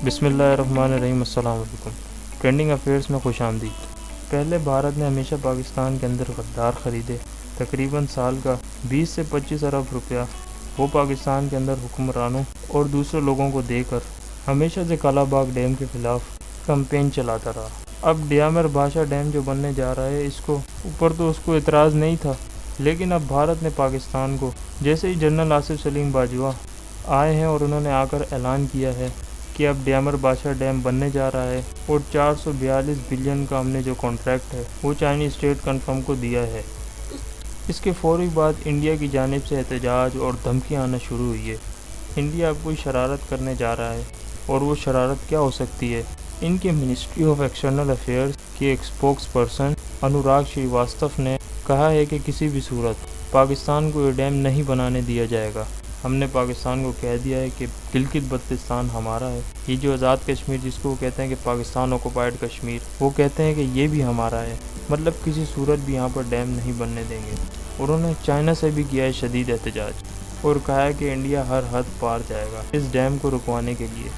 بسم اللہ الرحمن الرحیم۔ السلام علیکم۔ ٹرینڈنگ افیئرس میں خوش آمدید۔ پہلے بھارت نے ہمیشہ پاکستان کے اندر غدار خریدے، تقریباً سال کا 20 سے 25 ارب روپیہ وہ پاکستان کے اندر حکمرانوں اور دوسرے لوگوں کو دے کر ہمیشہ سے کالا باغ ڈیم کے خلاف کمپین چلاتا رہا۔ اب ڈیامر بھاشا ڈیم جو بننے جا رہا ہے، اس کو اوپر تو اس کو اعتراض نہیں تھا، لیکن اب بھارت نے پاکستان کو، جیسے ہی جنرل آصف سلیم باجوہ آئے ہیں اور انہوں نے آ کر اعلان کیا ہے کہ اب ڈیامر بھاشا ڈیم بننے جا رہا ہے اور 442 بلین کا ہم نے جو کانٹریکٹ ہے وہ چائنی اسٹیٹ کنفرم کو دیا ہے۔ اس کے فوری بعد انڈیا کی جانب سے احتجاج اور دھمکیاں آنا شروع ہوئی ہے۔ انڈیا اب کوئی شرارت کرنے جا رہا ہے، اور وہ شرارت کیا ہو سکتی ہے؟ ان کے منسٹری آف ایکسٹرنل افیئرز کے ایک اسپوکس پرسن انوراگ شریواستو نے کہا ہے کہ کسی بھی صورت پاکستان کو یہ ڈیم نہیں بنانے دیا جائے گا۔ ہم نے پاکستان کو کہہ دیا ہے کہ گلگت بلتستان ہمارا ہے۔ یہ جو آزاد کشمیر جس کو وہ کہتے ہیں کہ پاکستان آکوپائڈ کشمیر، وہ کہتے ہیں کہ یہ بھی ہمارا ہے۔ مطلب کسی صورت بھی یہاں پر ڈیم نہیں بننے دیں گے۔ انہوں نے چائنا سے بھی کیا ہے شدید احتجاج اور کہا ہے کہ انڈیا ہر حد پار جائے گا اس ڈیم کو رکوانے کے لیے۔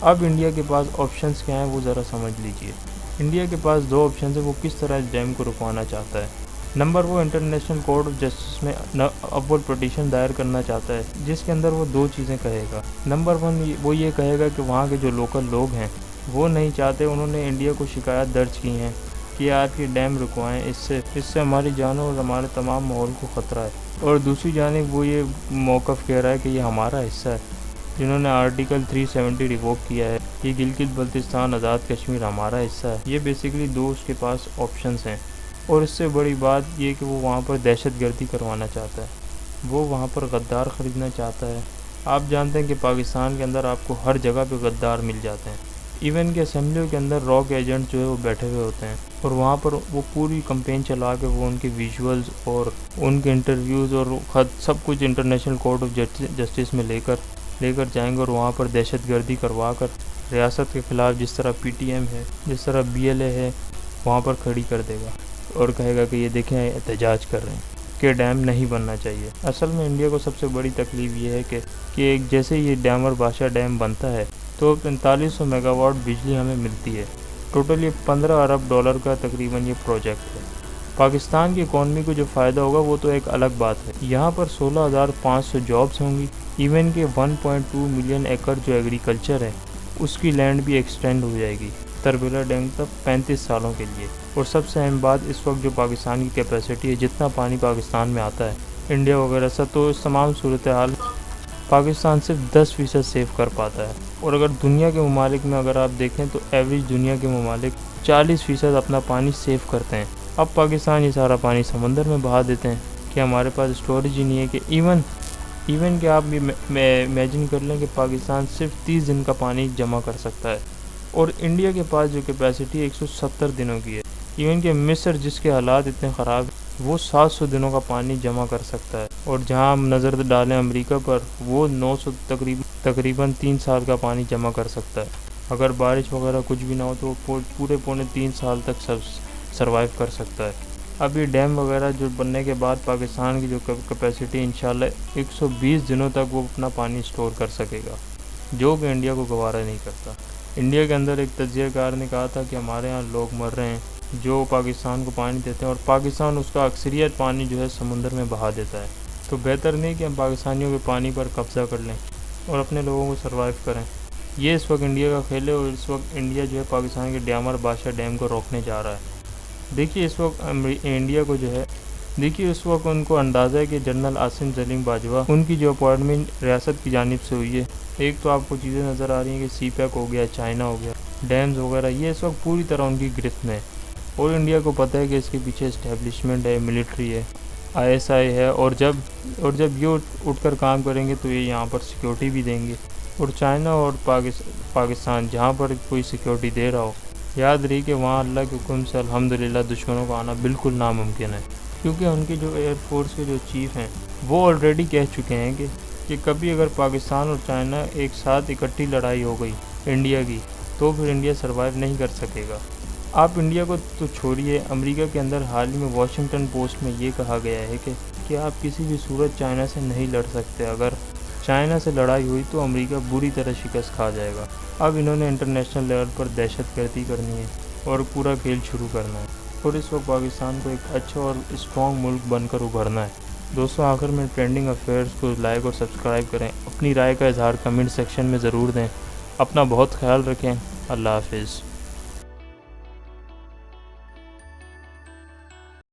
اب انڈیا کے پاس آپشنز کیا ہیں وہ ذرا سمجھ لیجئے۔ انڈیا کے پاس دو آپشنز ہیں، وہ کس طرح اس ڈیم کو رکوانا چاہتا ہے۔ نمبر، وہ انٹرنیشنل کورٹ آف جسٹس میں اول پٹیشن دائر کرنا چاہتا ہے، جس کے اندر وہ دو چیزیں کہے گا۔ نمبر 1، وہ یہ کہے گا کہ وہاں کے جو لوکل لوگ ہیں وہ نہیں چاہتے، انہوں نے انڈیا کو شکایت درج کی ہیں کہ آپ یہ ڈیم رکوائیں، اس سے ہماری جانوں اور ہمارے تمام ماحول کو خطرہ ہے۔ اور دوسری جانب وہ یہ موقف کہہ رہا ہے کہ یہ ہمارا حصہ ہے، جنہوں نے آرٹیکل 370 ریووک کیا ہے، یہ گلگت بلتستان آزاد کشمیر ہمارا حصہ ہے۔ یہ بیسیکلی دو اس کے پاس آپشنز ہیں، اور اس سے بڑی بات یہ کہ وہ وہاں پر دہشت گردی کروانا چاہتا ہے، وہ وہاں پر غدار خریدنا چاہتا ہے۔ آپ جانتے ہیں کہ پاکستان کے اندر آپ کو ہر جگہ پہ غدار مل جاتے ہیں، ایون کہ اسمبلیوں کے اندر راک ایجنٹ جو ہے وہ بیٹھے ہوئے ہوتے ہیں، اور وہاں پر وہ پوری کمپین چلا کے وہ ان کے ویژولز اور ان کے انٹرویوز اور خط سب کچھ انٹرنیشنل کورٹ آف جسٹس میں لے کر جائیں گے، اور وہاں پر دہشت گردی کروا کر ریاست کے خلاف جس طرح پی ٹی ایم ہے، جس طرح BLA ہے، وہاں پر کھڑی کر دے گا اور کہے گا کہ یہ دیکھیں احتجاج کر رہے ہیں کہ ڈیم نہیں بننا چاہیے۔ اصل میں انڈیا کو سب سے بڑی تکلیف یہ ہے کہ جیسے یہ ڈیامر بھاشا ڈیم بنتا ہے تو 4500 میگا واٹ بجلی ہمیں ملتی ہے۔ ٹوٹل یہ 15 ارب ڈالر کا تقریباً یہ پروجیکٹ ہے۔ پاکستان کی اکانومی کو جو فائدہ ہوگا وہ تو ایک الگ بات ہے، یہاں پر 16,500 جابز ہوں گی، ایون کہ 1.2 ملین ایکڑ جو ایگریکلچر ہے اس کی لینڈ بھی ایکسٹینڈ ہو جائے گی تربیلا ڈیم تک 35 سالوں کے لیے۔ اور سب سے اہم بات، اس وقت جو پاکستان کی کیپیسٹی ہے، جتنا پانی پاکستان میں آتا ہے انڈیا وغیرہ سے، تو اس تمام صورتحال پاکستان صرف 10% سیو کر پاتا ہے۔ اور اگر دنیا کے ممالک میں اگر آپ دیکھیں تو ایوریج دنیا کے ممالک 40% اپنا پانی سیو کرتے ہیں۔ اب پاکستان یہ سارا پانی سمندر میں بہا دیتے ہیں کہ ہمارے پاس اسٹوریج ہی نہیں ہے کہ ایون کہ آپ بھی امیجن کر لیں کہ پاکستان صرف 30 دن کا پانی جمع کر سکتا ہے، اور انڈیا کے پاس جو کیپیسٹی 170 دنوں کی ہے۔ ایون کہ مصر جس کے حالات اتنے خراب ہیں وہ 700 دنوں کا پانی جمع کر سکتا ہے، اور جہاں ہم نظر ڈالیں امریکہ پر، وہ 900 تقریباً 3 سال کا پانی جمع کر سکتا ہے۔ اگر بارش وغیرہ کچھ بھی نہ ہو تو وہ پورے 3 سال تک سروائیو کر سکتا ہے۔ اب یہ ڈیم وغیرہ جو بننے کے بعد پاکستان کی جو کیپیسٹی انشاءاللہ 120 دنوں تک وہ اپنا پانی سٹور کر سکے گا، جو کہ انڈیا کو گوارا نہیں کرتا۔ انڈیا کے اندر ایک تجزیہ کار نے کہا تھا کہ ہمارے ہاں لوگ مر رہے ہیں جو پاکستان کو پانی دیتے ہیں، اور پاکستان اس کا اکثریت پانی جو ہے سمندر میں بہا دیتا ہے۔ تو بہتر نہیں کہ ہم پاکستانیوں کے پانی پر قبضہ کر لیں اور اپنے لوگوں کو سروائیو کریں۔ یہ اس وقت انڈیا کا کھیل ہے، اور اس وقت انڈیا جو ہے پاکستان کے ڈیامر بھاشا ڈیم کو روکنے جا رہا ہے۔ دیکھیے اس وقت انڈیا کو جو ہے، اس وقت ان کو اندازہ ہے کہ جنرل آصف سلیم باجوہ ان کی جو اپوائنٹمنٹ ریاست کی جانب سے ہوئی ہے، ایک تو آپ کو چیزیں نظر آ رہی ہیں کہ سی پیک ہو گیا، چائنا ہو گیا، ڈیمز وغیرہ، یہ اس وقت پوری طرح ان کی گرفت میں ہے، اور انڈیا کو پتہ ہے کہ اس کے پیچھے اسٹیبلشمنٹ ہے، ملٹری ہے، ISI ہے، اور جب یہ اٹھ کر کام کریں گے تو یہ یہاں پر سیکیورٹی بھی دیں گے۔ اور چائنا اور پاکستان جہاں پر کوئی سیکیورٹی دے رہا ہو، یاد رہی کہ وہاں اللہ کے حکم سے الحمدللہ دشمنوں کا آنا بالکل ناممکن ہے، کیونکہ ان کے جو ایئر فورس کے جو چیف ہیں وہ آلریڈی کہہ چکے ہیں کہ کبھی اگر پاکستان اور چائنا ایک ساتھ اکٹھی لڑائی ہو گئی انڈیا کی، تو پھر انڈیا سروائیو نہیں کر سکے گا۔ آپ انڈیا کو تو چھوڑیے، امریکہ کے اندر حال ہی میں واشنگٹن پوسٹ میں یہ کہا گیا ہے کہ آپ کسی بھی صورت چائنا سے نہیں لڑ سکتے۔ اگر چائنا سے لڑائی ہوئی تو امریکہ بری طرح شکست کھا جائے گا۔ اب انہوں نے انٹرنیشنل لیول پر دہشت گردی کرنی ہے اور پورا کھیل شروع کرنا ہے، اور اس وقت پاکستان کو ایک اچھا اور اسٹرانگ ملک بن کر ابھرنا ہے۔ دوستوں، آخر میں ٹرینڈنگ افیئرز کو لائک اور سبسکرائب کریں، اپنی رائے کا اظہار کمنٹ سیکشن میں ضرور دیں، اپنا بہت خیال رکھیں، اللہ حافظ۔